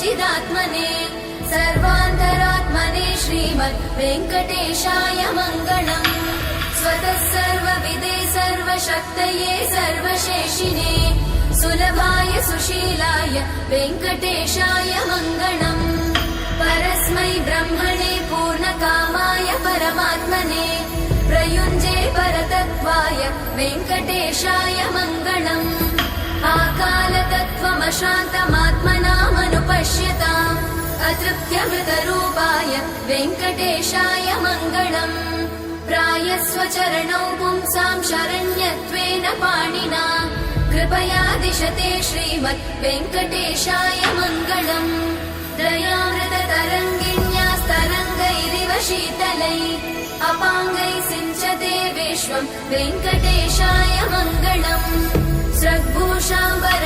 चिदात्मने सर्वान्तरात्मने श्रीमद् वेङ्कटेशाय मङ्गलम्। स्वतः सर्वविदे सर्वशक्तये सर्वशेषिने सुलभाय सुशीलाय वेङ्कटेशाय मङ्गलम्। परस्मै ब्रह्मणे पूर्णकामाय परमात्मने प्रयुञ्जे परतत्त्वाय वेङ्कटेशाय मङ्गलम्। आकालतत्त्वमशान्तमात्मनामनुपश्यताम् अतृप्त्यमृतरूपाय वेङ्कटेशाय मङ्गलम्। प्रायस्वचरणौ पुंसां शरण्यत्वेन पाणिना कृपया दिशते श्रीमद् वेङ्कटेशाय मङ्गलम्। दयामृततरङ्गिण्यास्तरङ्गैरिव शीतलै अपाङ्गै सिञ्चते विश्वं वेङ्कटेशाय मङ्गलम्। स्रग्भूषाम्बर